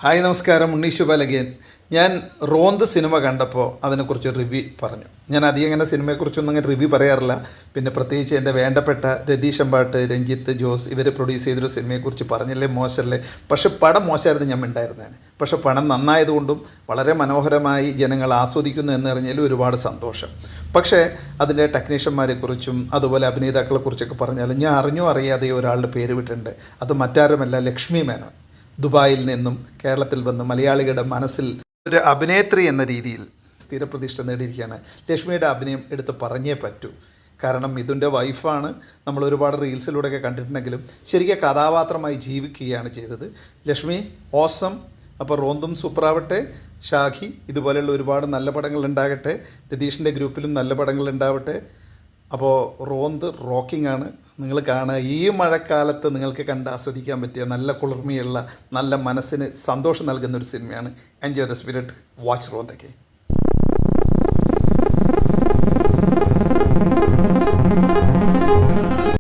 Hi നമസ്കാരം, ഉണ്ണീഷ് ബാലകൻ. ഞാൻ റോന്ത് cinema കണ്ടപ്പോൾ അതിനെക്കുറിച്ച് റിവ്യൂ പറഞ്ഞു. ഞാൻ അധികം അങ്ങനെ സിനിമയെക്കുറിച്ചൊന്നും അങ്ങനെ റിവ്യൂ പറയാറില്ല. പിന്നെ പ്രത്യേകിച്ച് എൻ്റെ വേണ്ടപ്പെട്ട രതീഷ് അമ്പാട്ട്, രഞ്ജിത്ത് ജോസ് ഇവർ പ്രൊഡ്യൂസ് ചെയ്തൊരു സിനിമയെക്കുറിച്ച് പറഞ്ഞില്ലേ മോശമല്ലേ. പക്ഷേ പടം മോശമായിരുന്നു, ഞാൻ ഉണ്ടായിരുന്നേനെ. പക്ഷേ പടം നന്നായതുകൊണ്ടും വളരെ മനോഹരമായി ജനങ്ങൾ ആസ്വദിക്കുന്നു എന്നറിഞ്ഞാലും ഒരുപാട് സന്തോഷം. പക്ഷേ അതിൻ്റെ ടെക്നീഷ്യന്മാരെക്കുറിച്ചും അതുപോലെ അഭിനേതാക്കളെക്കുറിച്ചൊക്കെ പറഞ്ഞാലും ഞാൻ അറിഞ്ഞോ അറിയാതെ ഒരാളുടെ പേര് വിട്ടിട്ടുണ്ട്. അത് മറ്റാരുമല്ല, ലക്ഷ്മി മേനോൻ. ദുബായിൽ നിന്നും കേരളത്തിൽ വന്ന് മലയാളികളുടെ മനസ്സിൽ ഒരു അഭിനേത്രി എന്ന രീതിയിൽ സ്ഥിരപ്രതിഷ്ഠ നേടിയിരിക്കുകയാണ്. ലക്ഷ്മിയുടെ അഭിനയം എടുത്ത് പറഞ്ഞേ പറ്റൂ. കാരണം മിഥുൻ്റെ വൈഫാണ്. നമ്മൾ ഒരുപാട് റീൽസിലൂടെയൊക്കെ കണ്ടിട്ടുണ്ടെങ്കിലും ശരിക്കും കഥാപാത്രമായി ജീവിക്കുകയാണ് ചെയ്തത്. ലക്ഷ്മി ഓസം. അപ്പോൾ റോന്തും സൂപ്പറാവട്ടെ. ഷാഹി ഇതുപോലെയുള്ള ഒരുപാട് നല്ല പടങ്ങൾ ഉണ്ടാകട്ടെ. രതീഷിൻ്റെ ഗ്രൂപ്പിലും നല്ല പടങ്ങൾ ഉണ്ടാവട്ടെ. അപ്പോൾ റോന്ത് റോക്കിംഗ് ആണ്. നിങ്ങൾ കാണുക, ഈ മഴക്കാലത്ത് നിങ്ങൾക്ക് കണ്ട് ആസ്വദിക്കാൻ പറ്റിയ നല്ല കുളിർമയുള്ള, നല്ല മനസ്സിന് സന്തോഷം നൽകുന്ന ഒരു സിനിമയാണ്. Enjoy the spirit. വാച്ച് റോന്തൊക്കെ.